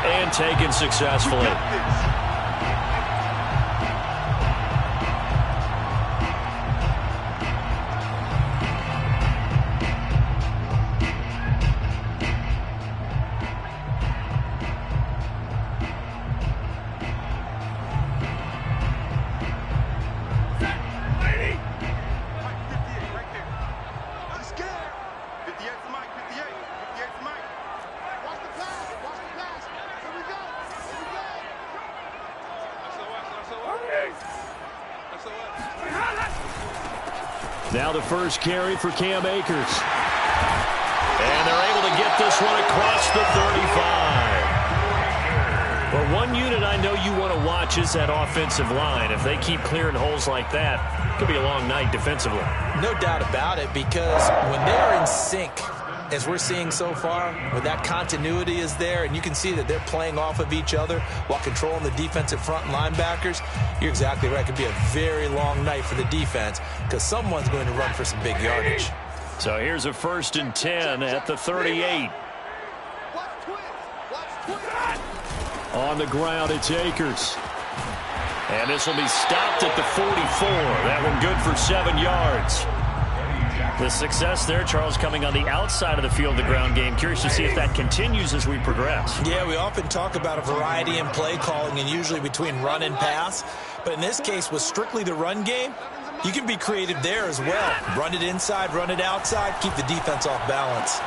and taken successfully. Now the first carry for Cam Akers. And they're able to get this one across the 35. Well, one unit I know you want to watch is that offensive line. If they keep clearing holes like that, it could be a long night defensively. No doubt about it, because when they're in sync, as we're seeing so far, when that continuity is there, and you can see that they're playing off of each other while controlling the defensive front linebackers, you're exactly right. It could be a very long night for the defense because someone's going to run for some big yardage. So here's a 1st and 10 at the 38. On the ground, it's Akers. And this will be stopped at the 44. That one good for 7 yards. The success there, Charles, coming on the outside of the field, the ground game. Curious to see if that continues as we progress. Yeah, we often talk about a variety in play calling and usually between run and pass. But in this case, with strictly the run game, you can be creative there as well. Run it inside, run it outside, keep the defense off balance.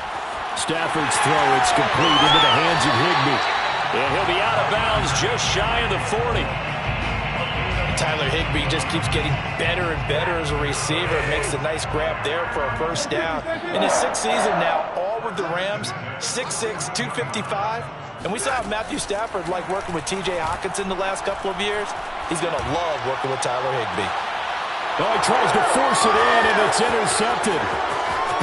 Stafford's throw, it's complete into the hands of Higbee. And he'll be out of bounds just shy of the 40. Tyler Higbee just keeps getting better and better as a receiver. Makes a nice grab there for a 1st down. In his 6th season now, all with the Rams, 6'6", 255. And we saw Matthew Stafford like working with T.J. Hockenson the last couple of years. He's going to love working with Tyler Higbee. Oh, he tries to force it in, and it's intercepted.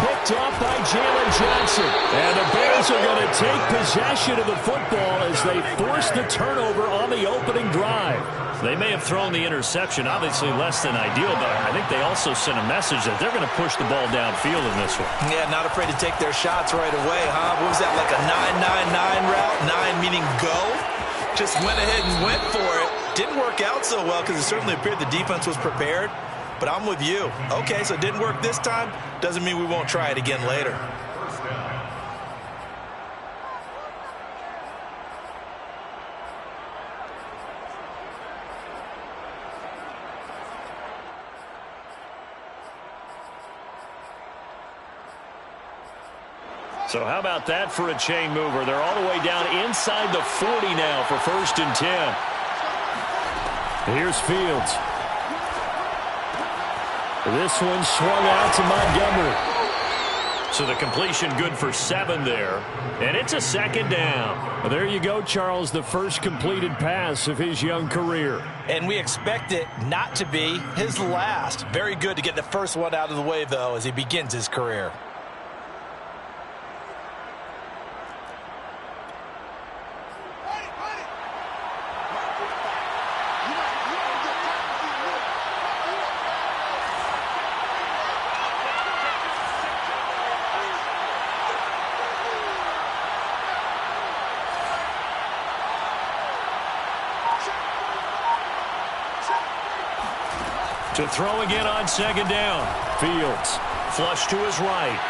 Picked up by Jalen Johnson. And the Bears are going to take possession of the football as they force the turnover on the opening drive. They may have thrown the interception, obviously less than ideal, but I think they also sent a message that they're going to push the ball downfield in this one. Yeah, not afraid to take their shots right away, huh? What was that, like a 9-9-9 route? 9 meaning go? Just went ahead and went for it. Didn't work out so well because it certainly appeared the defense was prepared. But I'm with you. Okay, so it didn't work this time. Doesn't mean we won't try it again later. So how about that for a chain mover? They're all the way down inside the 40 now for 1st and 10. Here's Fields. This one swung out to Montgomery. So the completion good for 7 there. And it's a 2nd down. Well, there you go, Charles, the first completed pass of his young career. And we expect it not to be his last. Very good to get the first one out of the way, though, as he begins his career. To throw again on 2nd down. Fields flush to his right.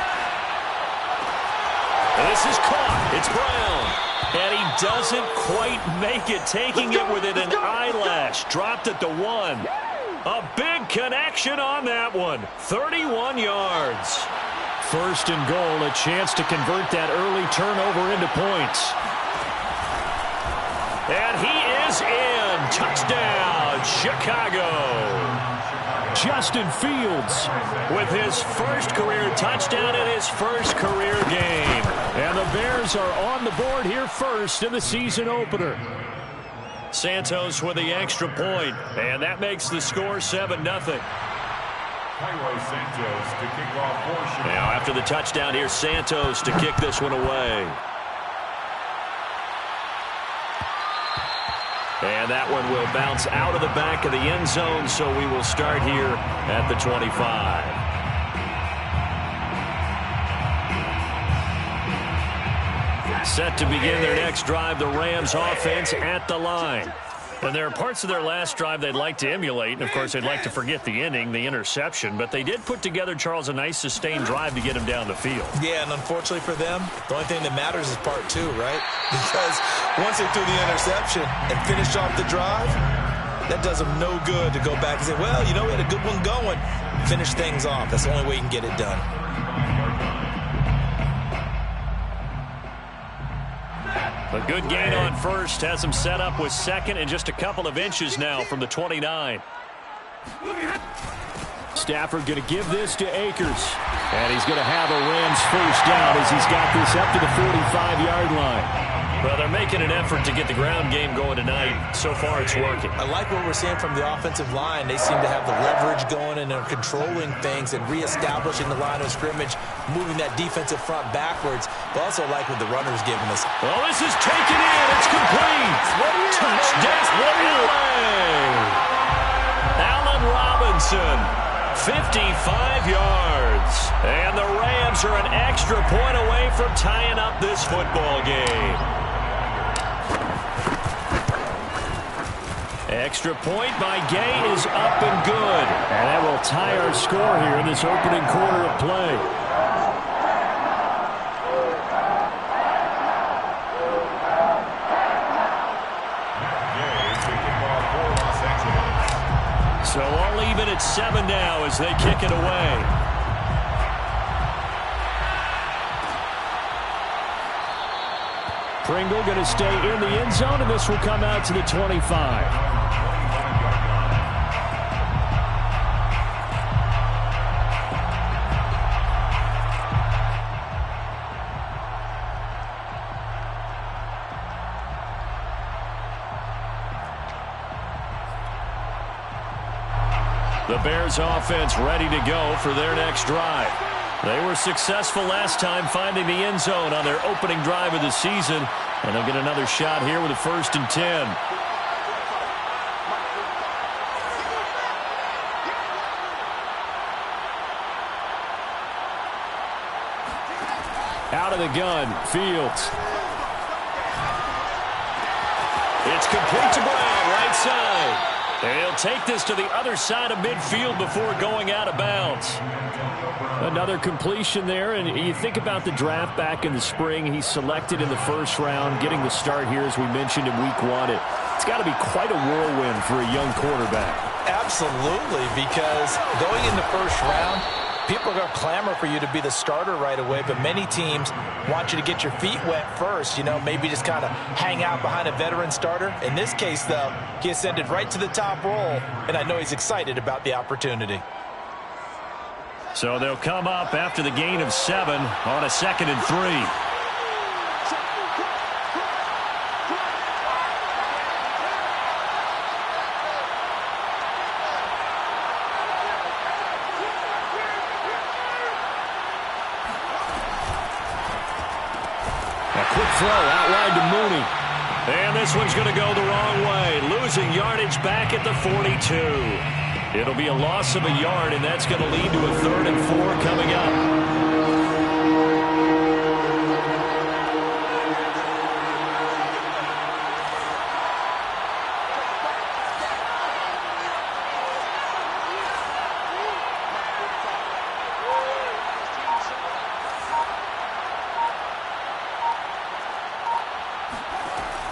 And this is caught. It's Brown. And he doesn't quite make it, taking it within an eyelash. Dropped at the 1. A big connection on that one. 31 yards. 1st and goal, a chance to convert that early turnover into points. And he is in. Touchdown, Chicago. Justin Fields with his first career touchdown in his first career game. And the Bears are on the board here first in the season opener. Santos with the extra point, and that makes the score 7-0. Now after the touchdown, here's Santos to kick this one away. And that one will bounce out of the back of the end zone, so we will start here at the 25. Set to begin their next drive, the Rams offense at the line. And there are parts of their last drive they'd like to emulate. And, of course, they'd like to forget the inning, the interception. But they did put together, Charles, a nice sustained drive to get him down the field. Yeah, and unfortunately for them, the only thing that matters is part two, right? Because once they threw the interception and finished off the drive, that does them no good to go back and say, well, you know, we had a good one going. Finish things off. That's the only way you can get it done. A good gain on first has him set up with second and just a couple of inches now from the 29. Stafford going to give this to Akers. And he's going to have a Rams first down as he's got this up to the 45-yard line. Well, they're making an effort to get the ground game going tonight. So far, it's working. I like what we're seeing from the offensive line. They seem to have the leverage going, and they're controlling things and reestablishing the line of scrimmage, moving that defensive front backwards. But also like what the runner's giving us. Well, this is taken in. It's complete. Touchdown, LA. Allen Robinson, 55 yards. And the Rams are an extra point away from tying up this football game. Extra point by Gay is up and good. And that will tie our score here in this opening quarter of play. So all even at 7 now as they kick it away. Pringle going to stay in the end zone, and this will come out to the 25. The Bears offense ready to go for their next drive. They were successful last time finding the end zone on their opening drive of the season. And they'll get another shot here with a 1st and 10. Out of the gun, Fields. It's complete to Brown, right side. And he'll take this to the other side of midfield before going out of bounds. Another completion there, and you think about the draft back in the spring. He's selected in the first round, getting the start here, as we mentioned in week 1. It's got to be quite a whirlwind for a young quarterback. Absolutely, because going in the first round, people are going to clamor for you to be the starter right away, but many teams want you to get your feet wet first, you know, maybe just kind of hang out behind a veteran starter. In this case, though, he ascended right to the top roll, and I know he's excited about the opportunity. So they'll come up after the gain of 7 on a 2nd and 3. Quick throw out wide to Mooney. And this one's going to go the wrong way. Losing yardage back at the 42. It'll be a loss of a yard, and that's going to lead to a 3rd and 4 coming up.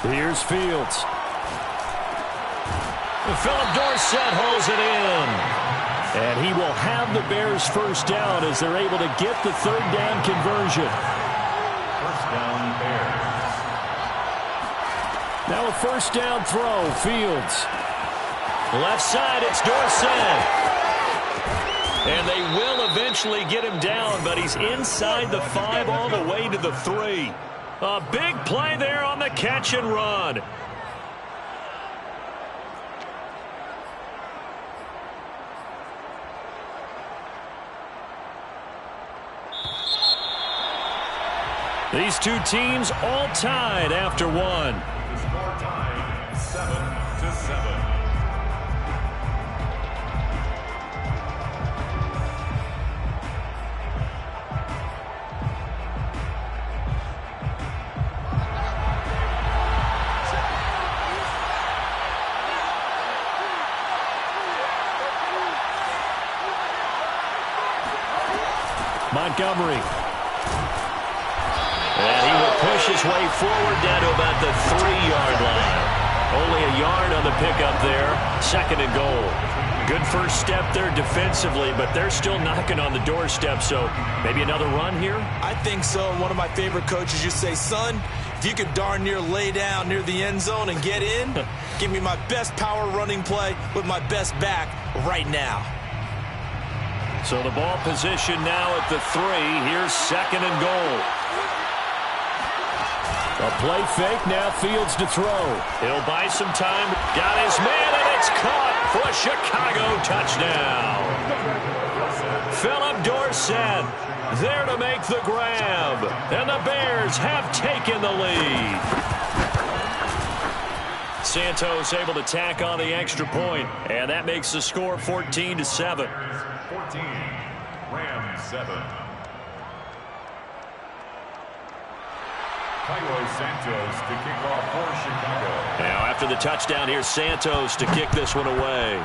Here's Fields. Philip Dorsett holds it in. And he will have the Bears first down as they're able to get the 3rd down conversion. First down, Bears. Now a 1st down throw, Fields. Left side, it's Dorsett. And they will eventually get him down, but he's inside the 5 all the way to the 3. A big play there on the catch and run. These two teams all tied after 1. The score tied 7-7. Montgomery. And he will push his way forward down to about the 3-yard line. Only a yard on the pickup there. 2nd and goal. Good first step there defensively, but they're still knocking on the doorstep, so maybe another run here? I think so. One of my favorite coaches used to say, son, if you could darn near lay down near the end zone and get in, give me my best power running play with my best back right now. So the ball position now at the 3. Here's 2nd and goal. A play fake, now Fields to throw. He'll buy some time. Got his man, and it's caught for a Chicago touchdown. Philip Dorsett there to make the grab. And the Bears have taken the lead. Santos able to tack on the extra point, and that makes the score 14-7. 14, Rams 7. Santos to kick off for Chicago. Now after the touchdown, here's Santos to kick this one away.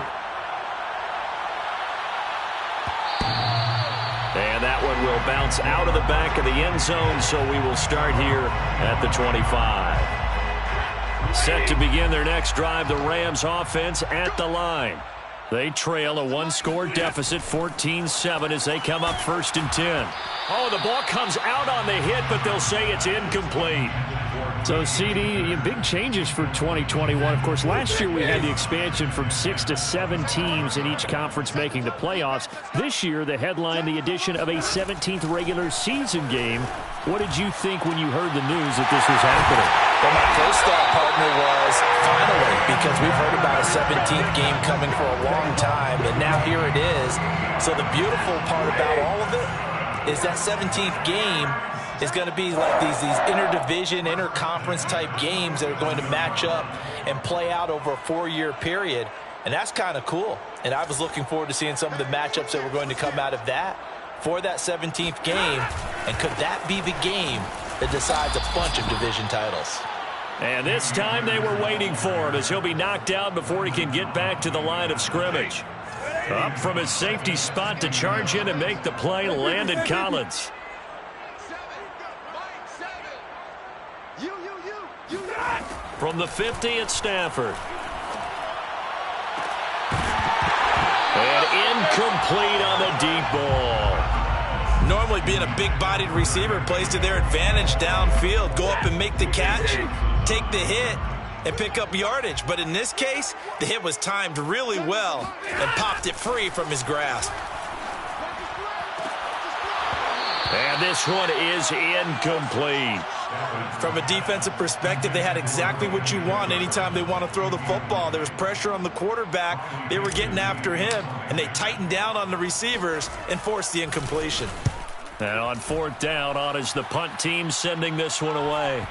And that one will bounce out of the back of the end zone, so we will start here at the 25. Set to begin their next drive, the Rams offense at the line. They trail a 1-score deficit, 14-7, as they come up 1st and 10. Oh, the ball comes out on the hit, but they'll say it's incomplete. So, CD, big changes for 2021. Of course, last year we had the expansion from 6 to 7 teams in each conference making the playoffs. This year, the headline, the addition of a 17th regular season game. What did you think when you heard the news that this was happening? Well, my first thought, partner, was finally, because we've heard about a 17th game coming for a long time, and now here it is. So the beautiful part about all of it is that 17th game is going to be like these interdivision, interconference type games that are going to match up and play out over a 4-year period. And that's kind of cool. And I was looking forward to seeing some of the matchups that were going to come out of that for that 17th game. And could that be the game that decides a bunch of division titles? And this time they were waiting for him, as he'll be knocked out before he can get back to the line of scrimmage. Up from his safety spot to charge in and make the play, Landon Collins. From the 50 at Stafford. And incomplete on the deep ball. Normally being a big-bodied receiver plays to their advantage downfield. Go up and make the catch, take the hit, and pick up yardage. But in this case, the hit was timed really well and popped it free from his grasp. And this one is incomplete. From a defensive perspective, they had exactly what you want anytime they want to throw the football. There was pressure on the quarterback. They were getting after him, and they tightened down on the receivers and forced the incompletion. And on 4th down, on is the punt team sending this one away.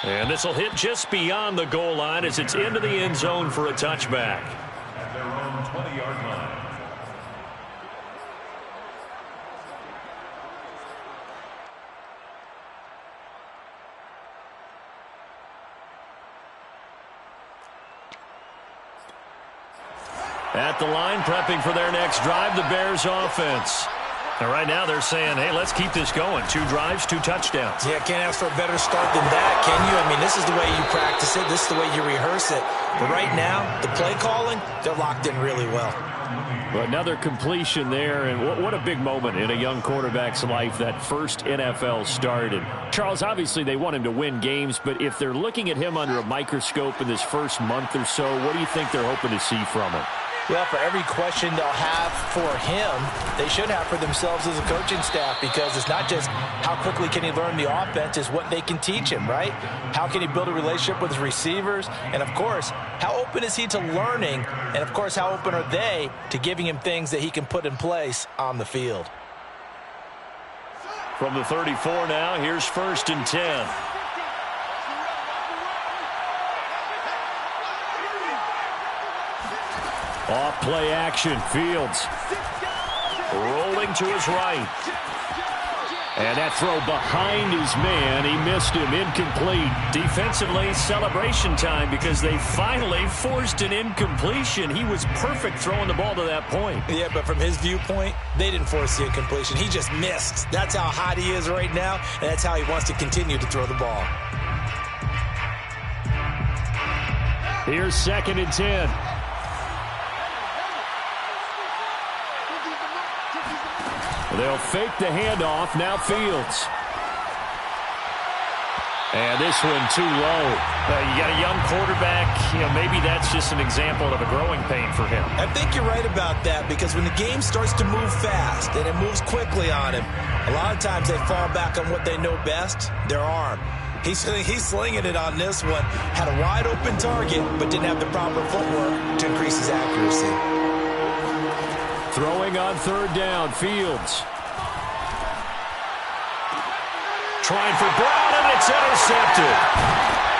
And this will hit just beyond the goal line as it's into the end zone for a touchback. At their own 20-yard line. At the line, prepping for their next drive, the Bears offense. And right now they're saying, hey, let's keep this going. 2 drives, 2 touchdowns. Yeah, can't ask for a better start than that, can you? I mean, this is the way you practice it. This is the way you rehearse it. But right now, the play calling, they're locked in really well. Well, another completion there, and what a big moment in a young quarterback's life, that first NFL start. And Charles, obviously they want him to win games, but if they're looking at him under a microscope in this first month or so, what do you think they're hoping to see from him? Well, for every question they'll have for him, they should have for themselves as a coaching staff, because it's not just how quickly can he learn the offense, it's what they can teach him, right? How can he build a relationship with his receivers? And, of course, how open is he to learning? And, of course, how open are they to giving him things that he can put in place on the field? From the 34 now, here's 1st and 10. Off play action, Fields. Rolling to his right. And that throw behind his man, he missed him, incomplete. Defensively, celebration time because they finally forced an incompletion. He was perfect throwing the ball to that point. Yeah, but from his viewpoint, they didn't force the incompletion. He just missed. That's how hot he is right now, and that's how he wants to continue to throw the ball. Here's 2nd and 10. They'll fake the handoff. Now Fields. And this one too low. You got a young quarterback. Maybe that's just an example of a growing pain for him. I think you're right about that because when the game starts to move fast and it moves quickly on him, a lot of times they fall back on what they know best, their arm. He's slinging it on this one. Had a wide open target, but didn't have the proper footwork to increase his accuracy. Throwing on 3rd down, Fields. Trying for Brown, and it's intercepted.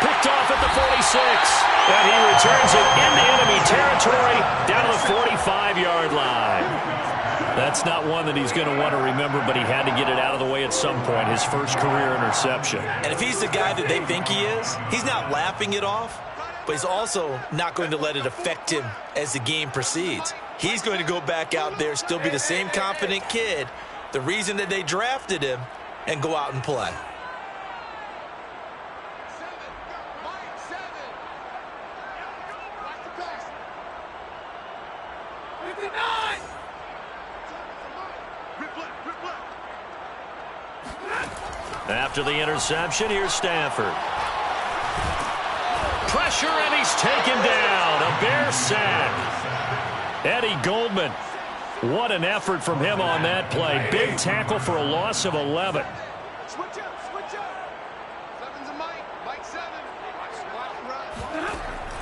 Picked off at the 46. And he returns it into enemy territory down to the 45-yard line. That's not one that he's going to want to remember, but he had to get it out of the way at some point, his first career interception. And if he's the guy that they think he is, he's not laughing it off, but he's also not going to let it affect him as the game proceeds. He's going to go back out there, still be the same confident kid, the reason that they drafted him, and go out and play. After the interception, here's Stafford. Pressure, and he's taken down. A Bear sack. Eddie Goldman. What an effort from him on that play. Big tackle for a loss of 11. Switch up, switch up. 7's a Mike. Mike 7.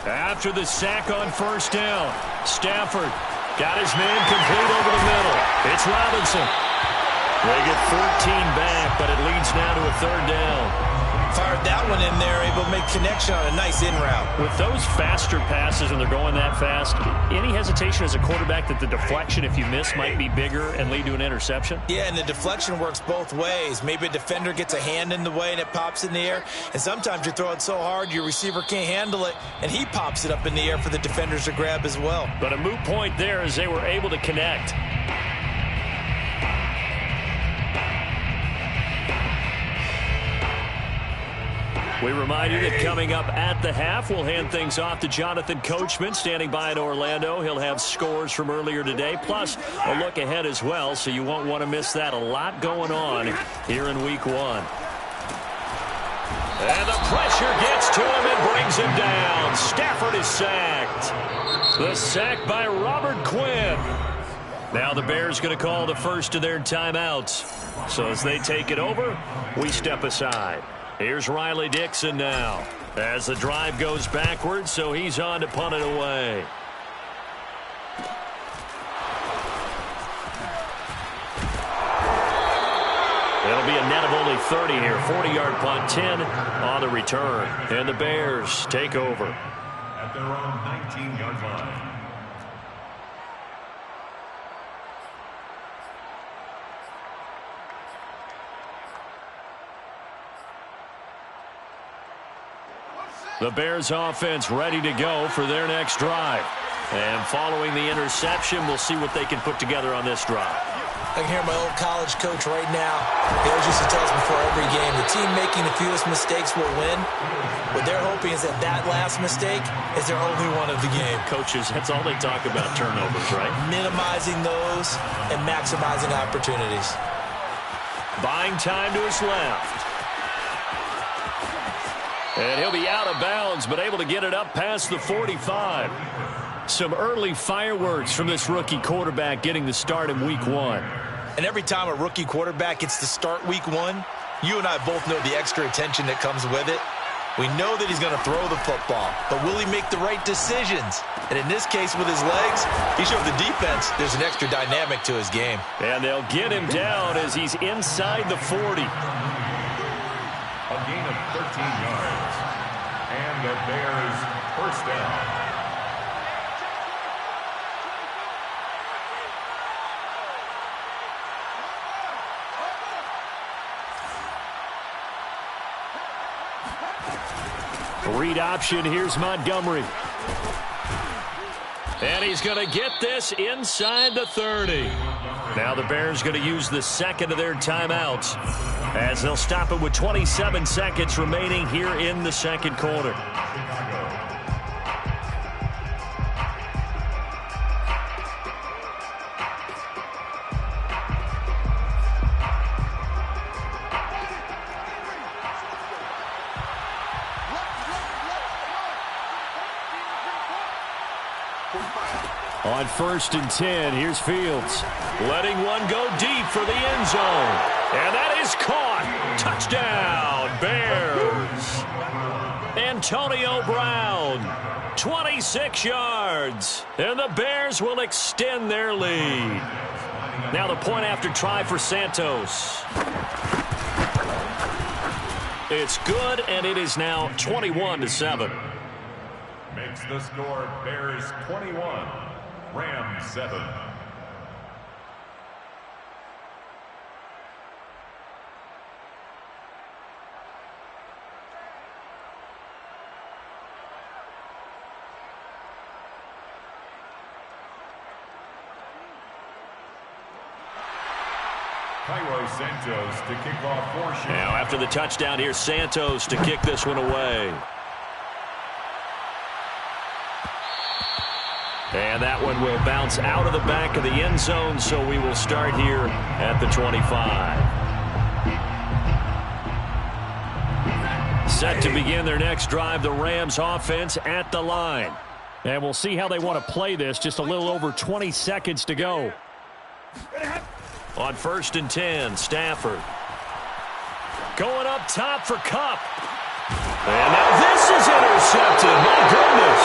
After the sack on 1st down, Stafford got his man complete over the middle. It's Robinson. They get 14 back, but it leads now to a 3rd down. Fired that one in there, able to make connection on a nice in route. With those faster passes and they're going that fast, any hesitation as a quarterback that the deflection, if you miss, might be bigger and lead to an interception? Yeah, and the deflection works both ways. Maybe a defender gets a hand in the way and it pops in the air. And sometimes you throw it so hard your receiver can't handle it, and he pops it up in the air for the defenders to grab as well. But a moot point there as they were able to connect. We remind you that coming up at the half, we'll hand things off to Jonathan Coachman, standing by in Orlando. He'll have scores from earlier today, plus a look ahead as well, so you won't want to miss that. A lot going on here in Week 1. And the pressure gets to him and brings him down. Stafford is sacked. The sack by Robert Quinn. Now the Bears going to call the first of their timeouts. So as they take it over, we step aside. Here's Riley Dixon now as the drive goes backwards, so he's on to punt it away. It'll be a net of only 30 here. 40-yard punt, 10 on the return. And the Bears take over. At their own 19-yard line. The Bears offense ready to go for their next drive. And following the interception, we'll see what they can put together on this drive. I can hear my old college coach right now. He always used to tell us before every game, the team making the fewest mistakes will win. What they're hoping is that that last mistake is their only one of the game. Coaches, that's all they talk about, turnovers, right? Minimizing those and maximizing opportunities. Buying time to his left. And he'll be out of bounds, but able to get it up past the 45. Some early fireworks from this rookie quarterback getting the start in Week 1. And every time a rookie quarterback gets to start Week 1, you and I both know the extra attention that comes with it. We know that he's going to throw the football, but will he make the right decisions? And in this case, with his legs, he showed the defense there's an extra dynamic to his game. And they'll get him down as he's inside the 40. A gain of 13 yards. And the Bears first down. Read option, here's Montgomery. And he's going to get this inside the 30. Now the Bears going to use the second of their timeouts as they'll stop it with 27 seconds remaining here in the second quarter. On 1st and 10, here's Fields. Letting one go deep for the end zone. And that is caught. Touchdown, Bears. Antonio Brown, 26 yards. And the Bears will extend their lead. Now the point after try for Santos. It's good, and it is now 21-7. Makes the score Bears 21, Rams 7. Santos to kick off portion. Now after the touchdown, here's Santos to kick this one away. And that one will bounce out of the back of the end zone, so we will start here at the 25. Set to begin their next drive, the Rams offense at the line. And we'll see how they want to play this. Just a little over 20 seconds to go. On 1st and 10, Stafford. Going up top for Kupp. And now this is intercepted. My goodness.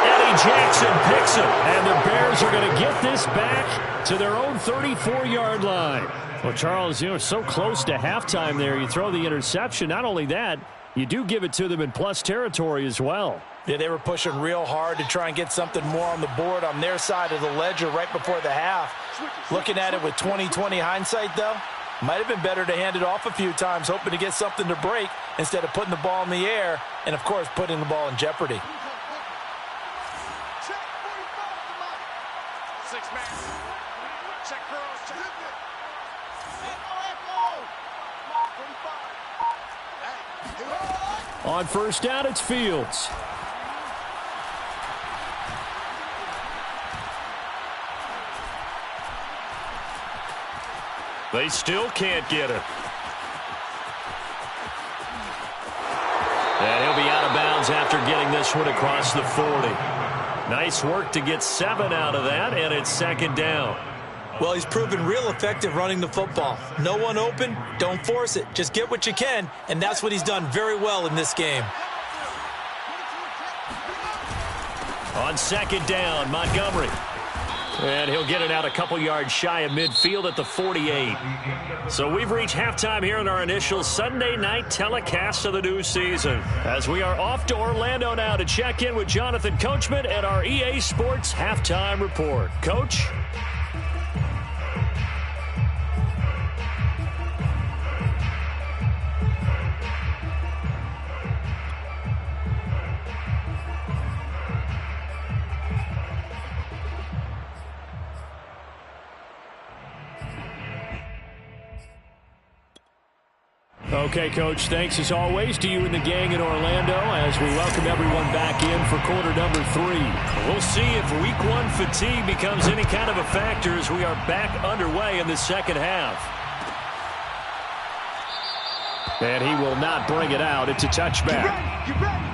Eddie Jackson picks it. And the Bears are going to get this back to their own 34-yard line. Well, Charles, you know, so close to halftime there. You throw the interception. Not only that, you do give it to them in plus territory as well. Yeah, they were pushing real hard to try and get something more on the board on their side of the ledger right before the half. Looking at it with 20/20 hindsight, though, might have been better to hand it off a few times, hoping to get something to break instead of putting the ball in the air and, of course, putting the ball in jeopardy. On 1st down, it's Fields. They still can't get it. And he'll be out of bounds after getting this one across the 40. Nice work to get 7 out of that, and it's 2nd down. Well, he's proven real effective running the football. No one open, don't force it. Just get what you can, and that's what he's done very well in this game. On 2nd down, Montgomery. And he'll get it out a couple yards shy of midfield at the 48. So we've reached halftime here in our initial Sunday night telecast of the new season, as we are off to Orlando now to check in with Jonathan Coachman and our EA Sports Halftime Report. Coach? Okay, Coach, thanks as always to you and the gang in Orlando as we welcome everyone back in for quarter number 3. We'll see if week 1 fatigue becomes any kind of a factor as we are back underway in the second half. And he will not bring it out. It's a touchback. Get ready.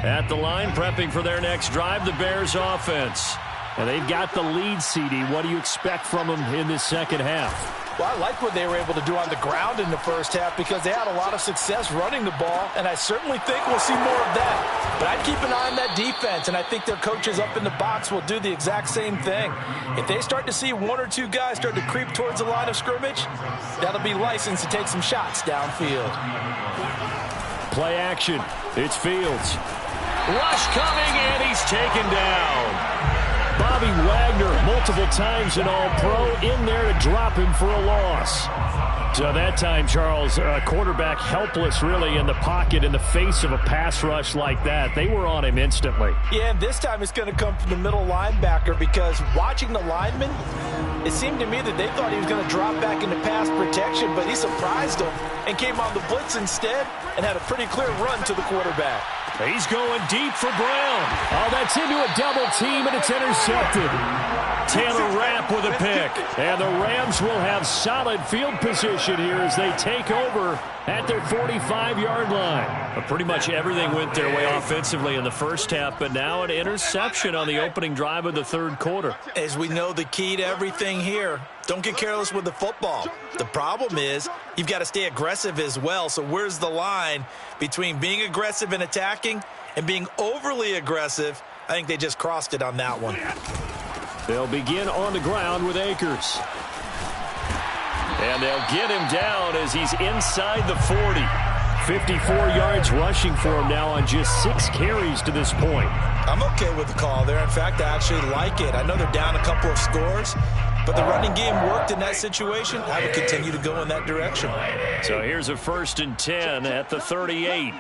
At the line, prepping for their next drive, the Bears offense. And they've got the lead, CD. What do you expect from them in this second half? Well, I like what they were able to do on the ground in the first half because they had a lot of success running the ball, and I certainly think we'll see more of that. But I'd keep an eye on that defense, and I think their coaches up in the box will do the exact same thing. If they start to see one or two guys start to creep towards the line of scrimmage, that'll be licensed to take some shots downfield. Play action. It's Fields. Rush coming, and he's taken down. Bobby Wagner, multiple times an All-Pro, in there to drop him for a loss. So that time, Charles, quarterback helpless really in the pocket in the face of a pass rush like that. They were on him instantly. Yeah, and this time it's going to come from the middle linebacker because watching the lineman, it seemed to me that they thought he was going to drop back into pass protection, but he surprised them and came on the blitz instead and had a pretty clear run to the quarterback. He's going deep for Brown. Oh, that's into a double team, and it's intercepted. Taylor Rapp with a pick. And the Rams will have solid field position here as they take over at their 45-yard line. But pretty much everything went their way offensively in the first half, but now an interception on the opening drive of the third quarter. As we know, the key to everything here, don't get careless with the football. The problem is you've got to stay aggressive as well. So where's the line between being aggressive and attacking and being overly aggressive? I think they just crossed it on that one. They'll begin on the ground with Akers. And they'll get him down as he's inside the 40. 54 yards rushing for him now on just 6 carries to this point. I'm okay with the call there. In fact, I actually like it. I know they're down a couple of scores, but the running game worked in that situation. I would continue to go in that direction. So here's a 1st and 10 at the 38.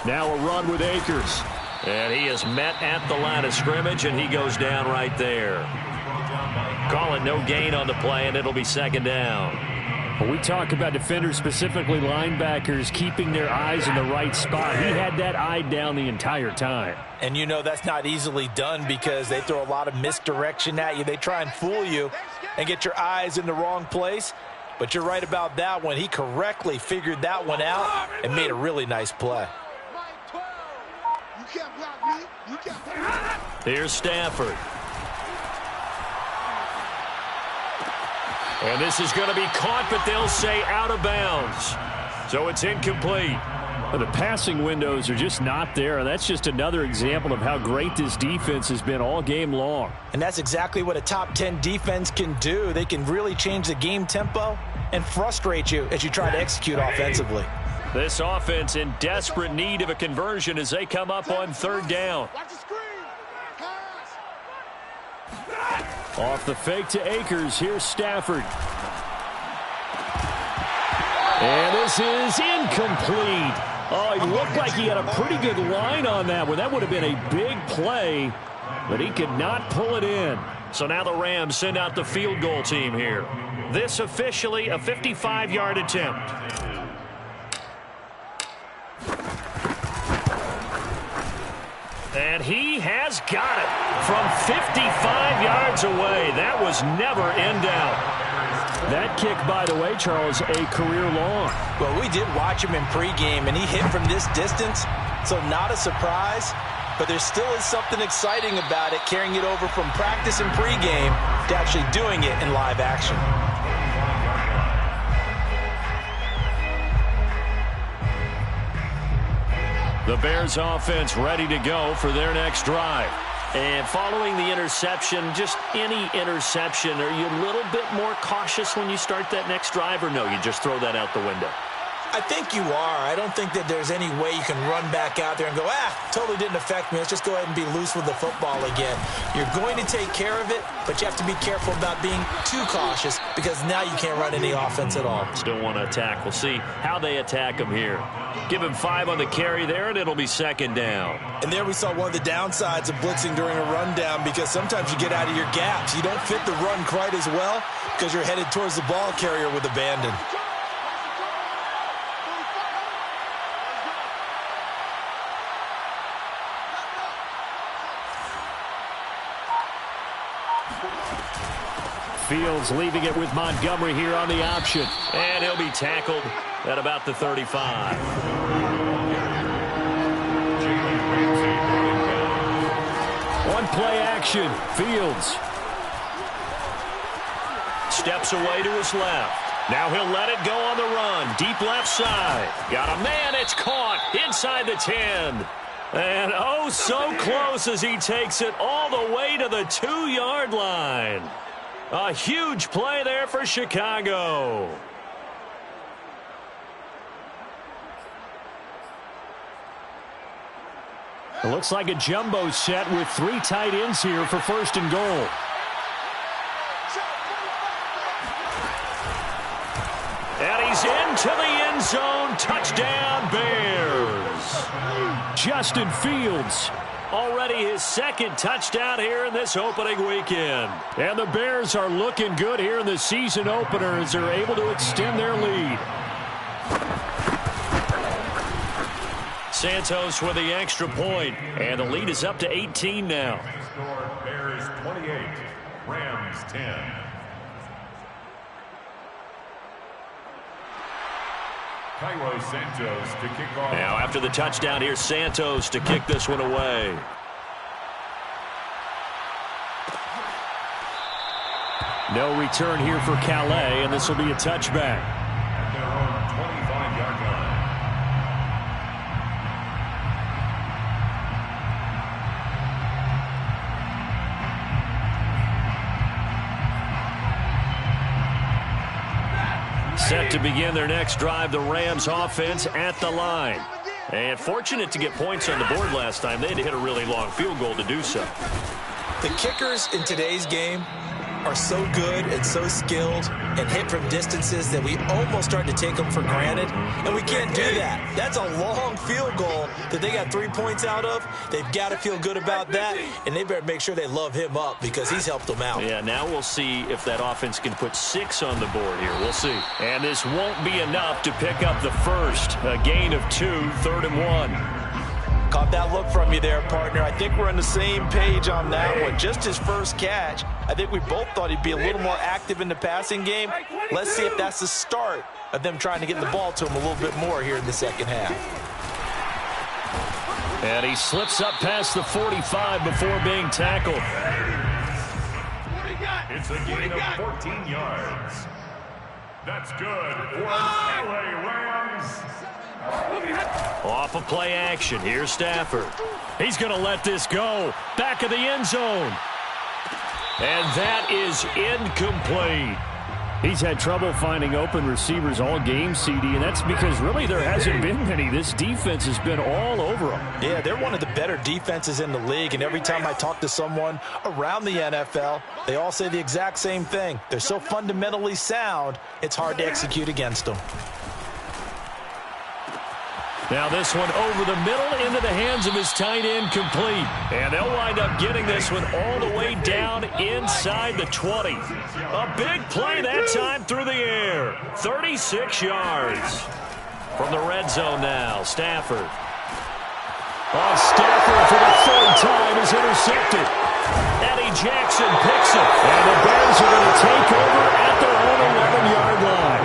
Now a run with Akers. And he is met at the line of scrimmage, and he goes down right there. Call it no gain on the play, and it'll be 2nd down. When we talk about defenders, specifically linebackers, keeping their eyes in the right spot, he had that eye down the entire time. And you know that's not easily done because they throw a lot of misdirection at you. They try and fool you and get your eyes in the wrong place. But you're right about that one. He correctly figured that one out and made a really nice play. Here's Stafford. And this is going to be caught, but they'll say out of bounds. So it's incomplete. The passing windows are just not there. That's just another example of how great this defense has been all game long. And that's exactly what a top 10 defense can do. They can really change the game tempo and frustrate you as you try to execute offensively. This offense in desperate need of a conversion as they come up on 3rd down. Off the fake to Akers, here's Stafford. And this is incomplete. Oh, he looked like he had a pretty good line on that one. That would have been a big play, but he could not pull it in. So now the Rams send out the field goal team here. This officially a 55-yard attempt. And he has got it from 55 yards away. That was never in doubt. That kick, by the way, Charles, a career long. Well, we did watch him in pregame, and he hit from this distance, so not a surprise. But there still is something exciting about it, carrying it over from practice and pregame to actually doing it in live action. The Bears offense ready to go for their next drive. And following the interception, just any interception, are you a little bit more cautious when you start that next drive, or no, you just throw that out the window? I think you are. I don't think that there's any way you can run back out there and go, totally didn't affect me. Let's just go ahead and be loose with the football again. You're going to take care of it, but you have to be careful about being too cautious because now you can't run any offense at all. Still want to attack. We'll see how they attack him here. Give him 5 on the carry there, and it'll be 2nd down. And there we saw one of the downsides of blitzing during a rundown because sometimes you get out of your gaps. You don't fit the run quite as well because you're headed towards the ball carrier with abandon. Fields leaving it with Montgomery here on the option. And he'll be tackled at about the 35. On play action. Fields steps away to his left. Now he'll let it go on the run. Deep left side. Got a man. It's caught inside the 10. And oh, so close as he takes it all the way to the 2-yard line. A huge play there for Chicago. It looks like a jumbo set with 3 tight ends here for 1st and goal. And he's into the end zone. Touchdown, Bears. Justin Fields. Already his 2nd touchdown here in this opening weekend. And the Bears are looking good here in the season opener as they're able to extend their lead. Santos with the extra point, and the lead is up to 18 now. Score Bears 28, Rams 10. Cairo Santos to kick off. Now after the touchdown, here's Santos to kick this one away. No return here for Calais, and this will be a touchback. At their own 25-yard line. Set to begin their next drive, the Rams offense at the line. And fortunate to get points on the board last time. They had to hit a really long field goal to do so. The kickers in today's game are so good and so skilled and hit from distances that we almost start to take them for granted, and we can't do that. That's a long field goal that they got 3 points out of. They've got to feel good about that, and they better make sure they love him up because he's helped them out. Yeah, now we'll see if that offense can put 6 on the board here. We'll see. And this won't be enough to pick up the first. A gain of 2, 3rd and 1. Caught that look from you there, partner. I think we're on the same page on that one. Just his first catch. I think we both thought he'd be a little more active in the passing game. Let's see if that's the start of them trying to get the ball to him a little bit more here in the second half. And he slips up past the 45 before being tackled. It's a gain of 14 yards. That's good for LA Rams. Off of play action. Here's Stafford. He's going to let this go. Back of the end zone. And that is incomplete. He's had trouble finding open receivers all game, CD, and that's because really there hasn't been many. This defense has been all over them. Yeah, they're one of the better defenses in the league, and every time I talk to someone around the NFL, they all say the exact same thing. They're so fundamentally sound, it's hard to execute against them. Now this one over the middle into the hands of his tight end, complete. And they'll wind up getting this one all the way down inside the 20. A big play that time through the air. 36 yards. From the red zone now, Stafford. Stafford for the 3rd time is intercepted. Eddie Jackson picks it. And the Bears are going to take over at their own 11-yard line.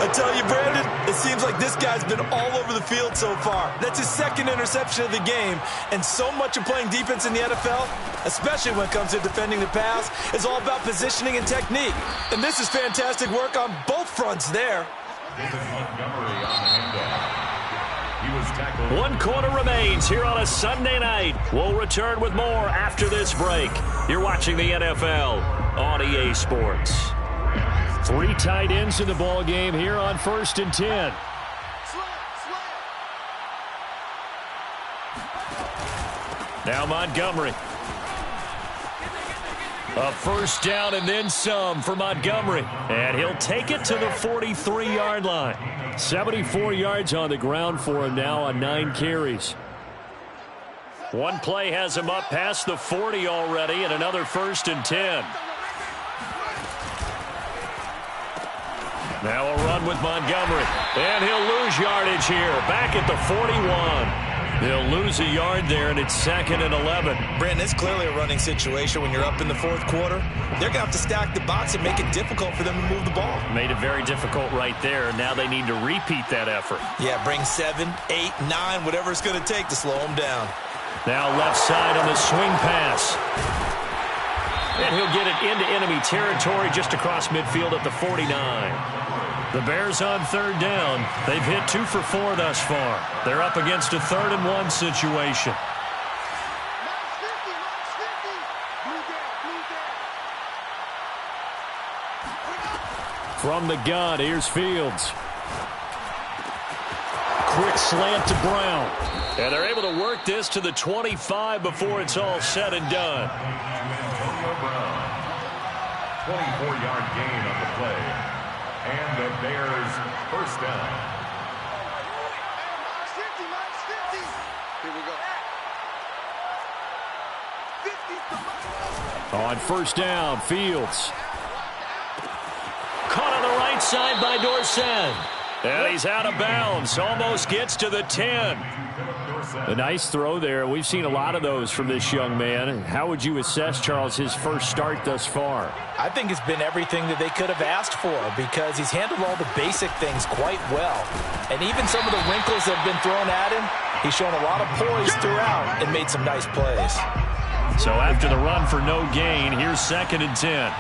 I tell you, Brandon, it seems like this guy's been all over the field so far. That's his 2nd interception of the game. And so much of playing defense in the NFL, especially when it comes to defending the pass, is all about positioning and technique. And this is fantastic work on both fronts there. David Montgomery on the handoff. He was tackled. 1 quarter remains here on a Sunday night. We'll return with more after this break. You're watching the NFL on EA Sports. 3 tight ends in the ball game here on 1st and 10. Now Montgomery. A 1st down and then some for Montgomery. And he'll take it to the 43-yard line. 74 yards on the ground for him now on 9 carries. One play has him up past the 40 already, and another 1st and 10. Now a run with Montgomery. And he'll lose yardage here. Back at the 41. They'll lose a yard there, and it's 2nd and 11. Brandon, it's clearly a running situation when you're up in the 4th quarter. They're going to have to stack the box and make it difficult for them to move the ball. Made it very difficult right there. Now they need to repeat that effort. Yeah, bring 7, 8, 9, whatever it's going to take to slow them down. Now left side on the swing pass. And he'll get it into enemy territory just across midfield at the 49. The Bears on third down. They've hit 2 for 4 thus far. They're up against a 3rd and 1 situation. From the gun, here's Fields. Quick slant to Brown. And they're able to work this to the 25 before it's all said and done. 24-yard gain on the play. And the Bears first down. Here we go. On first down, Fields. Caught on the right side by Dorsett. And he's out of bounds. Almost gets to the 10. A nice throw there. We've seen a lot of those from this young man. How would you assess, Charles, his first start thus far? I think it's been everything that they could have asked for because he's handled all the basic things quite well. And even some of the wrinkles that have been thrown at him, he's shown a lot of poise throughout and made some nice plays. So after the run for no gain, here's 2nd and 10.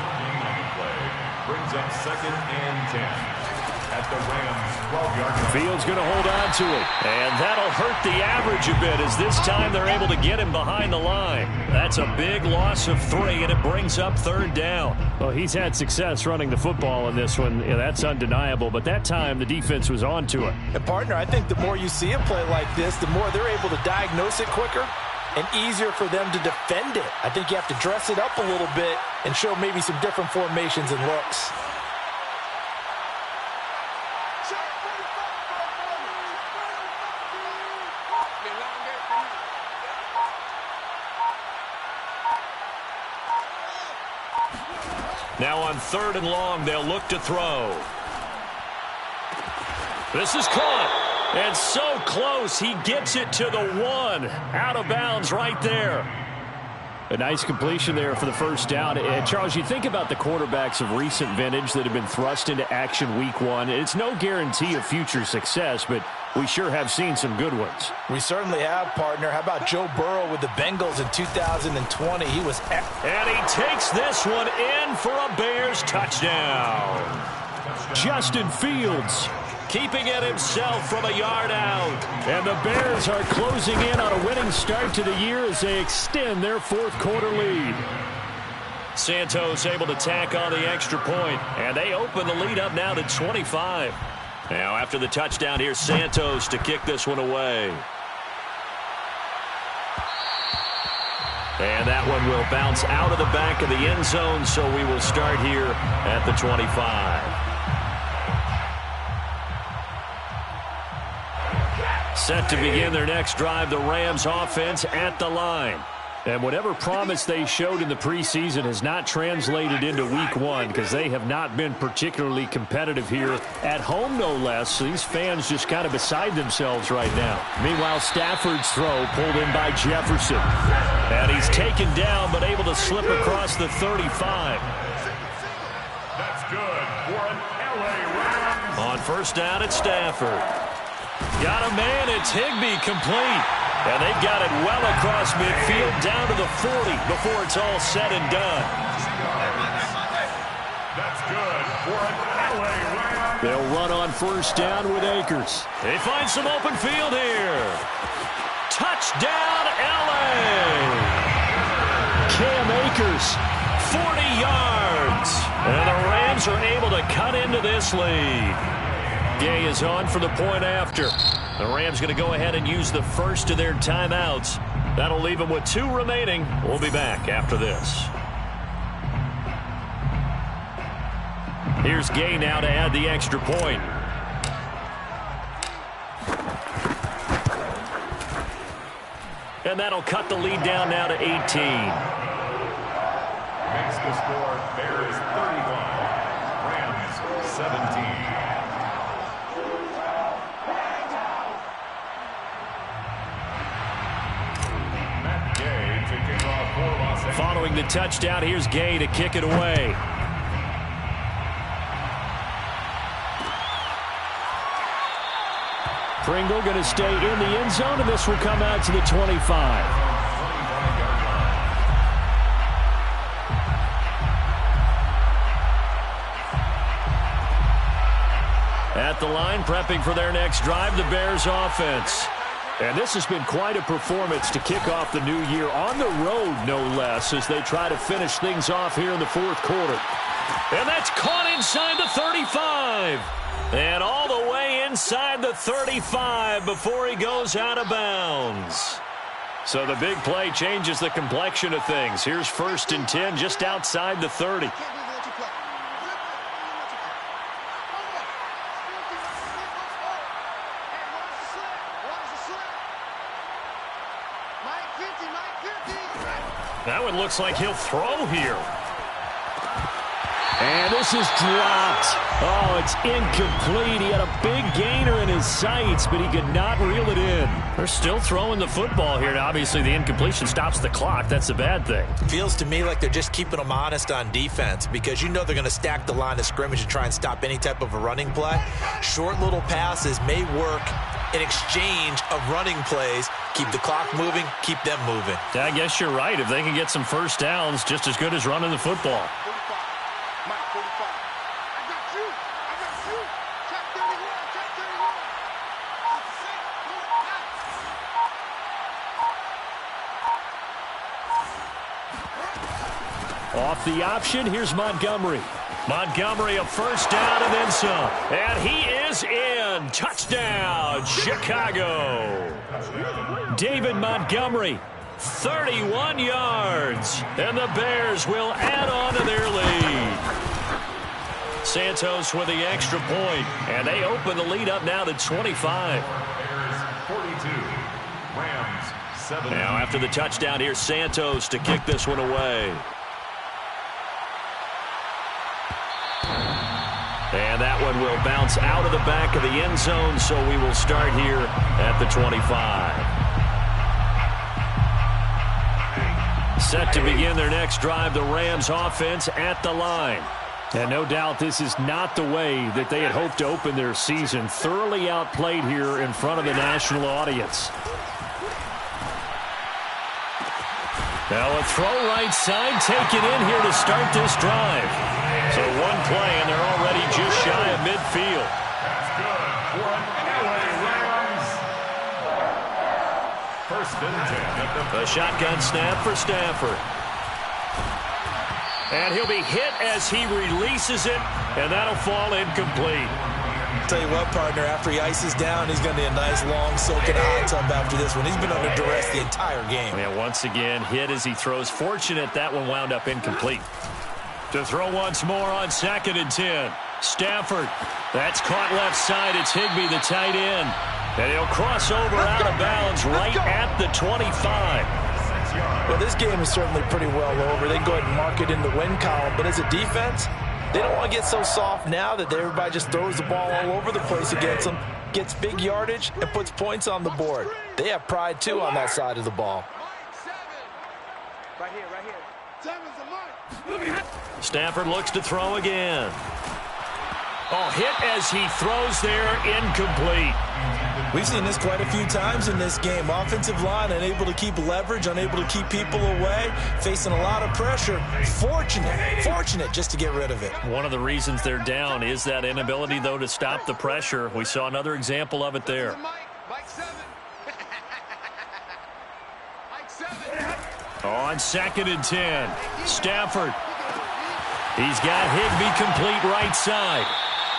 Brings up 2nd and 10. At the Rams 12-yard line. Fields going to hold on to it. And that'll hurt the average a bit as this time they're able to get him behind the line. That's a big loss of 3, and it brings up 3rd down. Well, he's had success running the football in this one. Yeah, that's undeniable. But that time, the defense was on to it. And, partner, I think the more you see him play like this, the more they're able to diagnose it quicker and easier for them to defend it. I think you have to dress it up a little bit and show maybe some different formations and looks. Now on 3rd and long, they'll look to throw. This is caught. And so close, he gets it to the 1. Out of bounds right there. A nice completion there for the first down. And Charles, you think about the quarterbacks of recent vintage that have been thrust into action week 1. It's no guarantee of future success, but we sure have seen some good ones. We certainly have, partner. How about Joe Burrow with the Bengals in 2020? He was... And he takes this one in for a Bears touchdown. Justin Fields keeping it himself from a yard out. And the Bears are closing in on a winning start to the year as they extend their 4th quarter lead. Santos able to tack on the extra point, and they open the lead up now to 25. Now after the touchdown, here's Santos to kick this one away. And that one will bounce out of the back of the end zone, so we will start here at the 25. Set to begin their next drive, the Rams offense at the line. And whatever promise they showed in the preseason has not translated into week 1 because they have not been particularly competitive here at home, no less. So these fans just kind of beside themselves right now. Meanwhile, Stafford's throw pulled in by Jefferson. And he's taken down but able to slip across the 35. That's good for an LA Rams. On first down, it's Stafford. Got a man, it's Higbee complete. And they've got it well across midfield down to the 40 before it's all said and done. That's good for an LA Rams. They'll run on first down with Akers. They find some open field here. Touchdown, LA! Cam Akers. 40 yards. And the Rams are able to cut into this lead. Gay is on for the point after. The Rams going to go ahead and use the first of their timeouts. That'll leave them with 2 remaining. We'll be back after this. Here's Gay now to add the extra point. And that'll cut the lead down now to 18. Makes the score Bears 31, Rams 17. Following the touchdown, here's Gay to kick it away. Pringle going to stay in the end zone, and this will come out to the 25. At the line, prepping for their next drive, the Bears offense. And this has been quite a performance to kick off the new year on the road, no less, as they try to finish things off here in the fourth quarter. And that's caught inside the 35. And all the way inside the 35 before he goes out of bounds. So the big play changes the complexion of things. Here's 1st and 10 just outside the 30. That one looks like he'll throw here. And this is dropped. Oh, it's incomplete. He had a big gainer in his sights, but he could not reel it in. They're still throwing the football here. Now, obviously, the incompletion stops the clock. That's a bad thing. Feels to me like they're just keeping them honest on defense because you know they're going to stack the line of scrimmage and try and stop any type of a running play. Short little passes may work in exchange of running plays. Keep the clock moving, keep them moving. I guess you're right. If they can get some first downs, just as good as running the football. Off the option, here's Montgomery. Montgomery, a first down and then some. And he is in. Touchdown, Chicago. David Montgomery, 31 yards. And the Bears will add on to their lead. Santos with the extra point. And they open the lead up now to 25. Bears 42. Rams 7. Now after the touchdown, here's Santos to kick this one away. And that one will bounce out of the back of the end zone, so we will start here at the 25. Set to begin their next drive, the Rams offense at the line. And no doubt this is not the way that they had hoped to open their season. Thoroughly outplayed here in front of the national audience. Now a throw right side taken in here to start this drive. So one play, and they're already just shy of midfield. That's good for an LA Rams. 1st and 10. A shotgun snap for Stafford. And he'll be hit as he releases it, and that'll fall incomplete. Tell you what, partner, after he ices down, he's going to need a nice long soak in a hot tub after this one. He's been under duress the entire game. Yeah, once again, hit as he throws. Fortunate that one wound up incomplete. To throw once more on 2nd and 10. Stafford. That's caught left side. It's Higbee, the tight end. And he'll cross over out of bounds right at the 25. Well, this game is certainly pretty well over. They can go ahead and mark it in the win column. But as a defense, they don't want to get so soft now that everybody just throws the ball all over the place against them, gets big yardage, and puts points on the board. They have pride, too, on that side of the ball. Right here, right here. 7's a mark. Stafford looks to throw again. Oh, hit as he throws there, incomplete. We've seen this quite a few times in this game. Offensive line unable to keep leverage, unable to keep people away, facing a lot of pressure. Fortunate just to get rid of it. One of the reasons they're down is that inability, though, to stop the pressure. We saw another example of it there. Mike 7. Mike 7. On 2nd and 10, Stafford. He's got Higbee complete right side.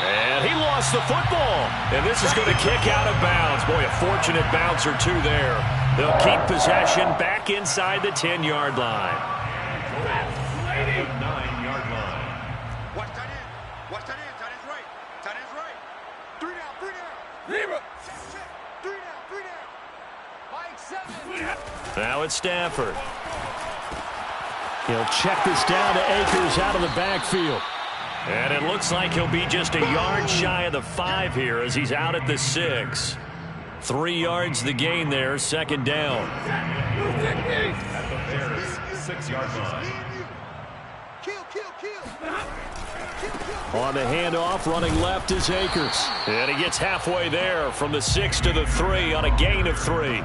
And he lost the football. And this is going to kick out of bounds. Boy, a fortunate bounce or two there. They'll keep possession back inside the 10-yard line. The 9-yard line. Watch that in. Watch that in. Tight end's right. Tight end's right. 3 down, 3 down. Check. 3 down, 3 down. Mike 7. Now it's Stafford. He'll check this down to Akers out of the backfield. And it looks like he'll be just a yard shy of the 5 here as he's out at the 6. 3 yards the gain there, 2nd down. At the Bears 6-yard line. Kill. On the handoff, running left is Akers. And he gets halfway there from the 6 to the 3 on a gain of 3.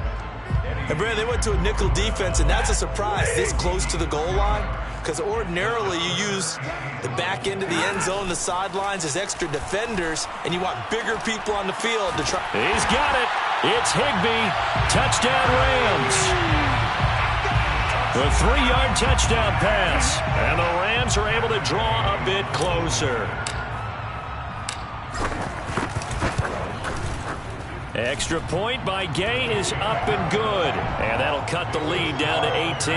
Eddie And, Brad, they went to a nickel defense, and that's a surprise this close to the goal line, because ordinarily you use the back end of the end zone, the sidelines as extra defenders, and you want bigger people on the field to try. He's got it. It's Higbee. Touchdown, Rams. The 3-yard touchdown pass. And the Rams are able to draw a bit closer. Extra point by Gay is up and good. And that'll cut the lead down to 18.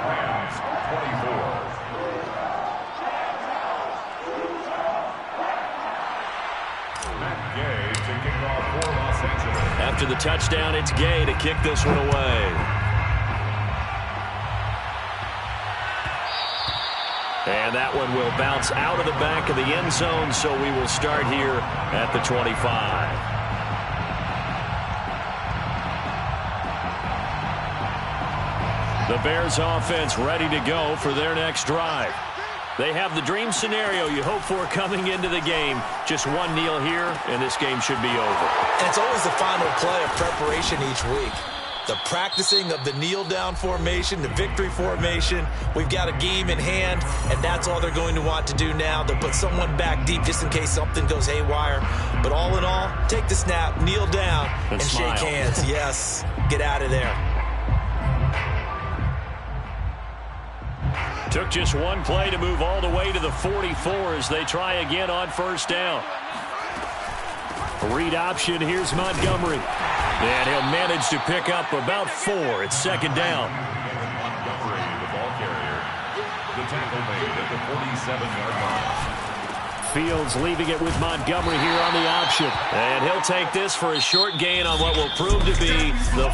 Rams 24. Matt Gay to kick off for Los Angeles. After the touchdown, it's Gay to kick this one away. And that one will bounce out of the back of the end zone, so we will start here at the 25. The Bears offense ready to go for their next drive. They have the dream scenario you hope for coming into the game. Just one kneel here, and this game should be over. And it's always the final play of preparation each week. The practicing of the kneel-down formation, the victory formation. We've got a game in hand, and that's all they're going to want to do now. They'll put someone back deep just in case something goes haywire. But all in all, take the snap, kneel down, and shake hands. Yes, get out of there. Took just one play to move all the way to the 44 as they try again on first down. Read option, here's Montgomery. And he'll manage to pick up about 4. It's second down. Montgomery, the ball carrier. The tackle made at the 47-yard line. Fields leaving it with Montgomery here on the option. And he'll take this for a short gain on what will prove to be the